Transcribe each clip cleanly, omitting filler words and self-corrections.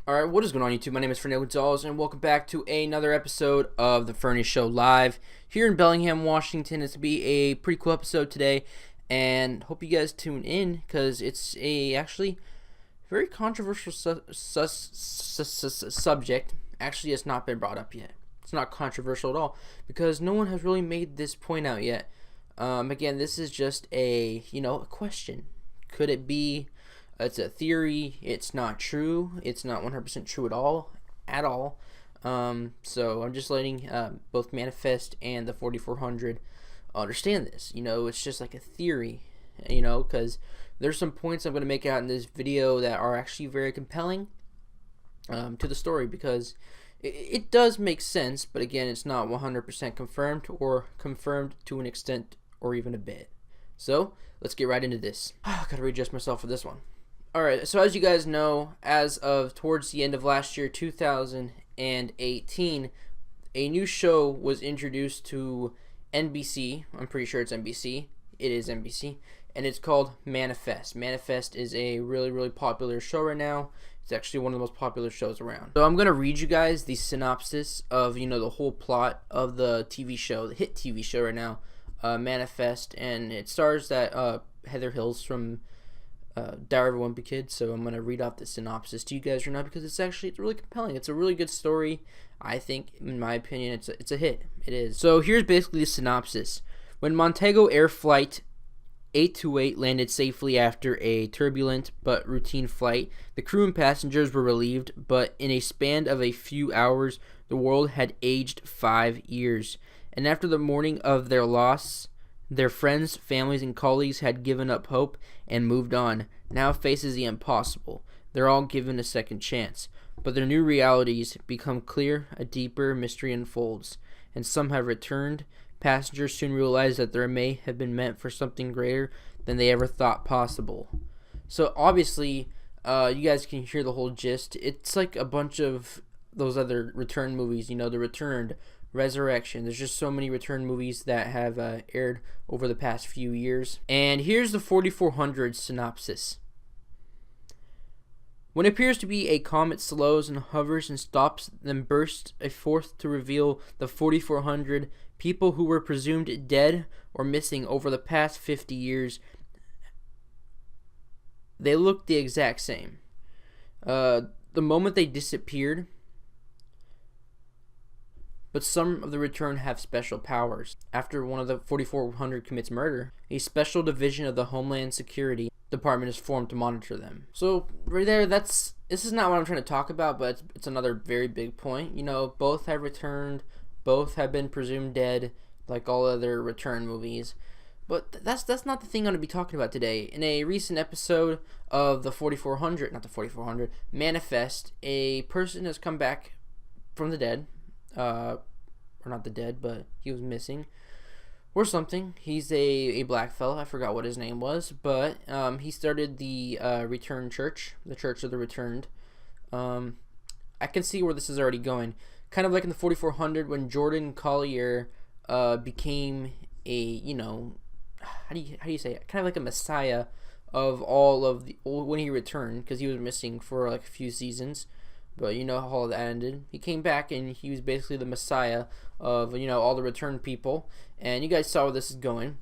Alright, what is going on YouTube? My name is Fernandpro and welcome back to another episode of The Ferny Show Live here in Bellingham, Washington. It's going to be a pretty cool episode today, and hope you guys tune in because it's a actually very controversial subject. Actually, it's not been brought up yet. It's not controversial at all because no one has really made this point out yet. Again, this is just a question. Could it be? It's a theory. It's not true. It's not 100% true at all. So I'm just letting both Manifest and the 4400 understand this. It's just like a theory. Because there's some points I'm going to make out in this video that are actually very compelling to the story, because it does make sense, but again, it's not 100% confirmed or confirmed to an extent or even a bit. So let's get right into this. Gotta readjust myself for this one. Alright, so as you guys know, as of towards the end of last year, 2018, a new show was introduced to NBC. I'm pretty sure it's NBC. It is NBC. And it's called Manifest. Manifest is a really, really popular show right now. It's actually one of the most popular shows around. So I'm going to read you guys the synopsis of, the whole plot of the TV show, the hit TV show right now, Manifest. And it stars that Heather Hills from Diary of a Wimpy Kid. So I'm going to read off the synopsis to you guys right now because it's really compelling. It's a really good story. I think, in my opinion, it's a hit. It is. So here's basically the synopsis. When Montego Air Flight 828 landed safely after a turbulent but routine flight, the crew and passengers were relieved, but in a span of a few hours, the world had aged 5 years. And after the morning of their loss, their friends, families, and colleagues had given up hope and moved on. Now faces the impossible. They're all given a second chance. But their new realities become clear, a deeper mystery unfolds, and some have returned. Passengers soon realize that they may have been meant for something greater than they ever thought possible. So obviously, you guys can hear the whole gist. It's like a bunch of those other Return movies, The Returned, Resurrection. There's just so many Return movies that have aired over the past few years. And here's the 4400 synopsis. When it appears to be a comet slows and hovers and stops, then bursts forth to reveal the 4400 people who were presumed dead or missing over the past 50 years. They looked the exact same. The moment they disappeared, but some of the return have special powers. After one of the 4400 commits murder, a special division of the Homeland Security Department is formed to monitor them. So right there, this is not what I'm trying to talk about, but it's another very big point. Both have returned, both have been presumed dead, like all other Return movies. But that's not the thing I'm going to be talking about today. In a recent episode of the 4400, Manifest, a person has come back from the dead. Or not the dead, but he was missing or something. He's a black fella. I forgot what his name was, but he started the Return Church, the Church of the Returned. I can see where this is already going. Kind of like in the 4400 when Jordan Collier became a, how do you say it? Kind of like a messiah of all of the when he returned, because he was missing for like a few seasons. But you know how all that ended. He came back and he was basically the messiah of all the returned people. And you guys saw where this is going.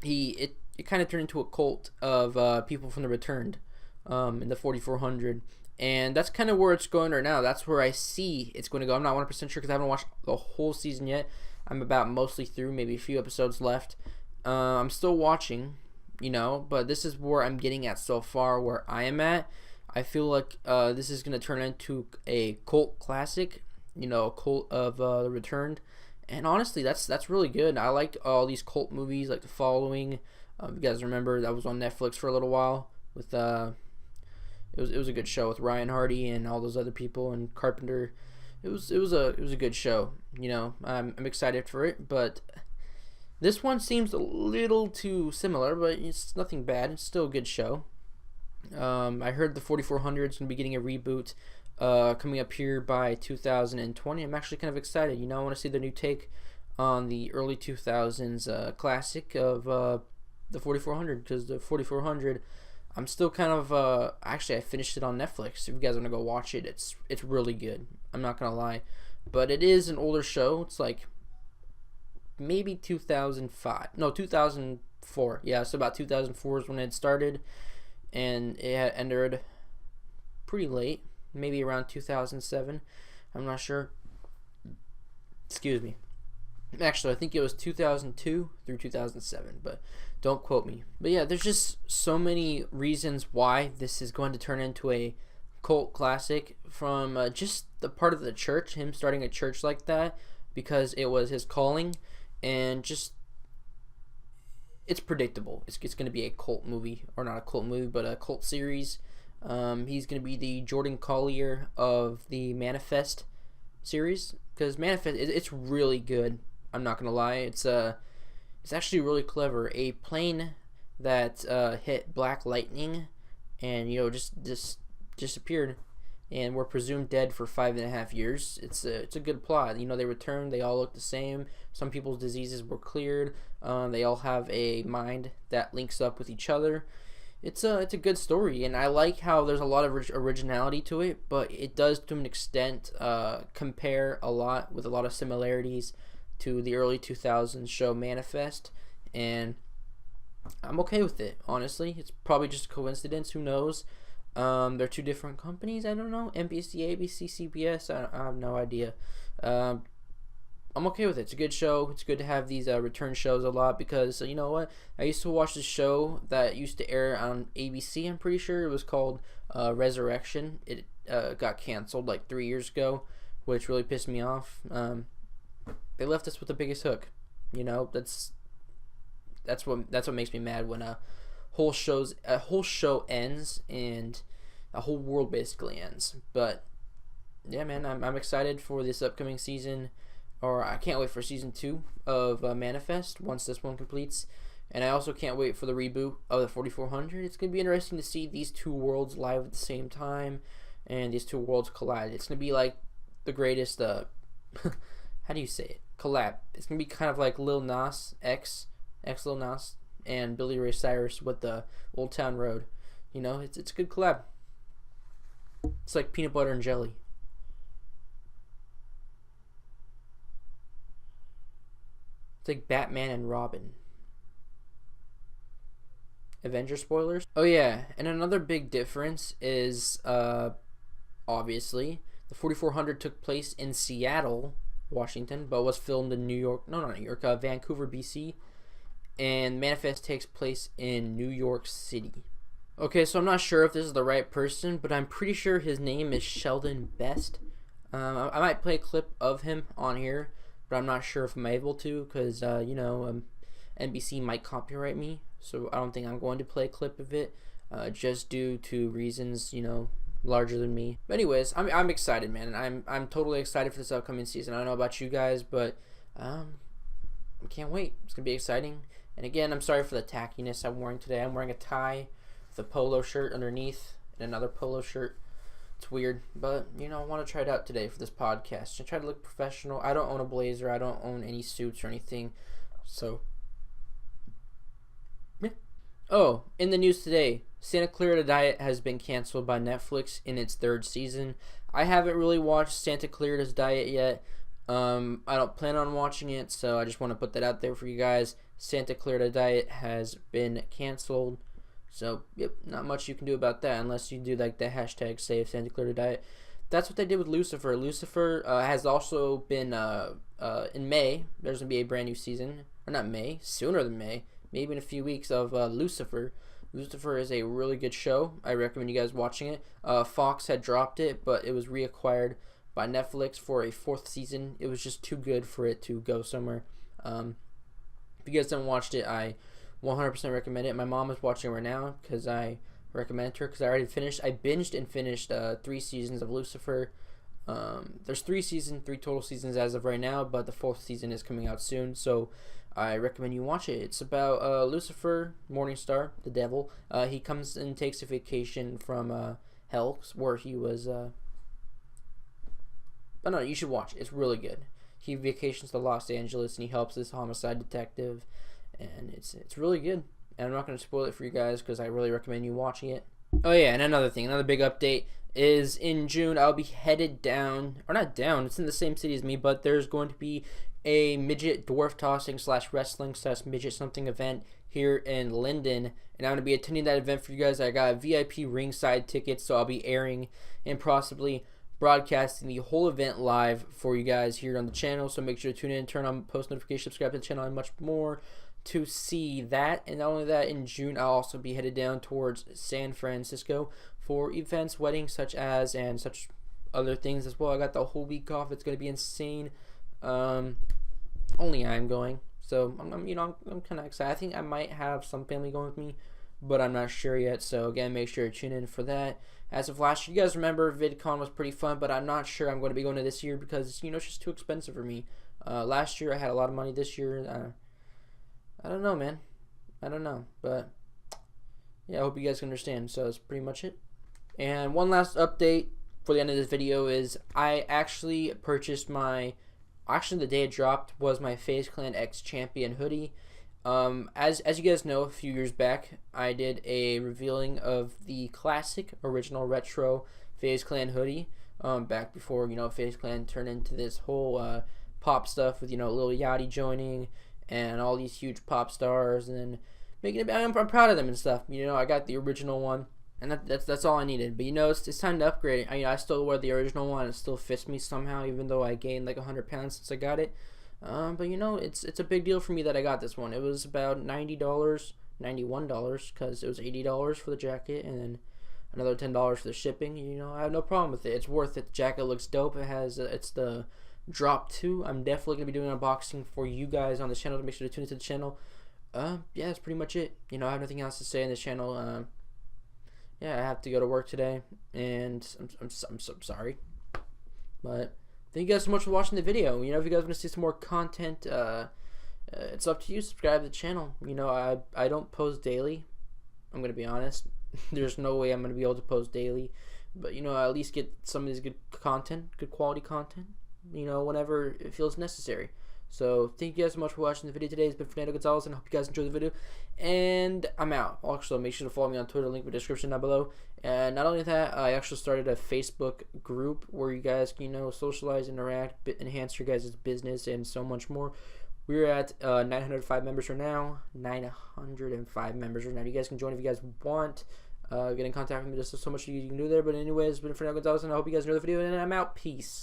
It kind of turned into a cult of people from the returned in the 4400. And that's kind of where it's going right now. That's where I see it's going to go. I'm not 100% sure because I haven't watched the whole season yet. I'm about mostly through, maybe a few episodes left. I'm still watching, but this is where I'm getting at so far, where I am at. I feel like this is going to turn into a cult classic, a cult of the Returned. And honestly, that's really good. I like all these cult movies, like The Following. You guys remember that was on Netflix for a little while with it was a good show with Ryan Hardy and all those other people and Carpenter. It was a good show. I'm excited for it, but this one seems a little too similar, but it's nothing bad. It's still a good show. I heard the 4400 is going to be getting a reboot coming up here by 2020. I'm actually kind of excited. I want to see the new take on the early 2000s classic of the 4400, because the 4400 I'm still kind of actually I finished it on Netflix. If you guys want to go watch it, it's really good. I'm not gonna lie, but it is an older show. It's like maybe 2005, no 2004. Yeah, so about 2004 is when it started, and it had ended pretty late, maybe around 2007. I'm not sure. Excuse me. Actually, I think it was 2002 through 2007, but don't quote me. But yeah, there's just so many reasons why this is going to turn into a cult classic, from just the part of the church, him starting a church like that because it was his calling, and just it's predictable. It's going to be a cult movie, or not a cult movie, but a cult series. He's going to be the Jordan Collier of the Manifest series, because Manifest, it's really good. I'm not gonna lie, it's actually really clever. A plane that hit black lightning, and just disappeared, and were presumed dead for 5.5 years. It's a good plot. They returned. They all look the same. Some people's diseases were cleared. They all have a mind that links up with each other. It's a good story, and I like how there's a lot of originality to it, but it does to an extent compare a lot with a lot of similarities to the early 2000s show Manifest, and I'm okay with it, honestly. It's probably just a coincidence, who knows. They're two different companies, I don't know, NBC, ABC, CBS, I have no idea. I'm okay with it. It's a good show. It's good to have these return shows a lot, because you know what? I used to watch this show that used to air on ABC, I'm pretty sure. It was called Resurrection. It got canceled like 3 years ago, which really pissed me off. They left us with the biggest hook. That's what makes me mad, when a whole show ends and a whole world basically ends. But yeah, man, I'm excited for this upcoming season. Or I can't wait for season 2 of Manifest once this one completes. And I also can't wait for the reboot of the 4400. It's going to be interesting to see these two worlds live at the same time, and these two worlds collide. It's going to be like the greatest, how do you say it? Collab. It's going to be kind of like Lil Nas, X Lil Nas, and Billy Ray Cyrus with the Old Town Road. It's a good collab. It's like peanut butter and jelly. It's like Batman and Robin. Avenger spoilers? Oh yeah, and another big difference is, obviously, the 4400 took place in Seattle, Washington, but was filmed in New York, no, not New York, Vancouver, BC, and Manifest takes place in New York City. Okay, so I'm not sure if this is the right person, but I'm pretty sure his name is Sheldon Best. I might play a clip of him on here, but I'm not sure if I'm able to, because NBC might copyright me, so I don't think I'm going to play a clip of it, just due to reasons larger than me. But anyways, I'm excited, man, and I'm totally excited for this upcoming season. I don't know about you guys, but I can't wait. It's gonna be exciting. And again, I'm sorry for the tackiness I'm wearing today. I'm wearing a tie with a polo shirt underneath and another polo shirt. It's weird, but I want to try it out today for this podcast. I try to look professional. I don't own a blazer. I don't own any suits or anything. So, yeah. Oh, in the news today, Santa Clarita Diet has been canceled by Netflix in its 3rd season. I haven't really watched Santa Clarita's Diet yet. I don't plan on watching it, so I just want to put that out there for you guys. Santa Clarita Diet has been canceled. So, yep, not much you can do about that unless you do like the hashtag save Santa Clarita Diet. That's what they did with Lucifer. Lucifer has also been, in May, there's going to be a brand new season. Or not May, sooner than May. Maybe in a few weeks of Lucifer. Lucifer is a really good show. I recommend you guys watching it. Fox had dropped it, but it was reacquired by Netflix for a 4th season. It was just too good for it to go somewhere. If you guys haven't watched it, I 100% recommend it. My mom is watching it right now because I recommended her, because I already finished. I binged and finished 3 seasons of Lucifer. There's 3 total seasons as of right now, but the 4th season is coming out soon, so I recommend you watch it. It's about Lucifer, Morningstar, the devil. He comes and takes a vacation from hell, where he was... Oh no, you should watch it. It's really good. He vacations to Los Angeles and he helps this homicide detective, and it's really good. and I'm not going to spoil it for you guys because I really recommend you watching it. Oh yeah, and another thing, another big update is in June I'll be headed down, or not down, it's in the same city as me, but there's going to be a midget dwarf tossing / wrestling / midget something event here in Linden, and I'm going to be attending that event for you guys. I got VIP ringside tickets, so I'll be airing and possibly broadcasting the whole event live for you guys here on the channel, so make sure to tune in, turn on post notifications, subscribe to the channel, and much more to see that. And not only that, in June I'll also be headed down towards San Francisco for events, weddings such as, and such other things as well. I got the whole week off. It's going to be insane. Only I'm going, so I'm kind of excited. I think I might have some family going with me, but I'm not sure yet. So again, make sure to tune in for that. As of last year, you guys remember VidCon was pretty fun, but I'm not sure I'm going to be going to this year because it's just too expensive for me. Last year I had a lot of money. This year I don't know, man. I don't know, but yeah, I hope you guys can understand. So that's pretty much it. And one last update for the end of this video is I actually purchased the day it dropped was my FaZe Clan X Champion hoodie. As you guys know, a few years back I did a revealing of the classic original retro FaZe Clan hoodie, back before FaZe Clan turned into this whole pop stuff with Lil Yachty joining and all these huge pop stars, and then making it. I'm proud of them and stuff. I got the original one, and that's all I needed. But it's time to upgrade it. I still wear the original one. It still fits me somehow, even though I gained like 100 pounds since I got it. But it's a big deal for me that I got this one. It was about $90, $91, because it was $80 for the jacket, and then another $10 for the shipping. I have no problem with it. It's worth it. The jacket looks dope. It's the Drop 2. I'm definitely going to be doing an unboxing for you guys on this channel, to make sure to tune into the channel. Yeah, that's pretty much it. I have nothing else to say on this channel. Yeah, I have to go to work today, and I'm so sorry. But thank you guys so much for watching the video. If you guys want to see some more content, it's up to you. Subscribe to the channel. I don't post daily. I'm going to be honest. There's no way I'm going to be able to post daily. But, at least get some of these good quality content, whenever it feels necessary. So thank you guys so much for watching the video today. It's been Fernando Gonzalez, and I hope you guys enjoyed the video. And I'm out. Also, make sure to follow me on Twitter. Link in the description down below. And not only that, I actually started a Facebook group where you guys can, socialize, interact, enhance your guys' business, and so much more. We're at 905 members right now. 905 members right now. You guys can join if you guys want. Get in contact with me. There's so much you can do there. But anyways, it's been Fernando Gonzalez, and I hope you guys enjoyed the video. And I'm out. Peace.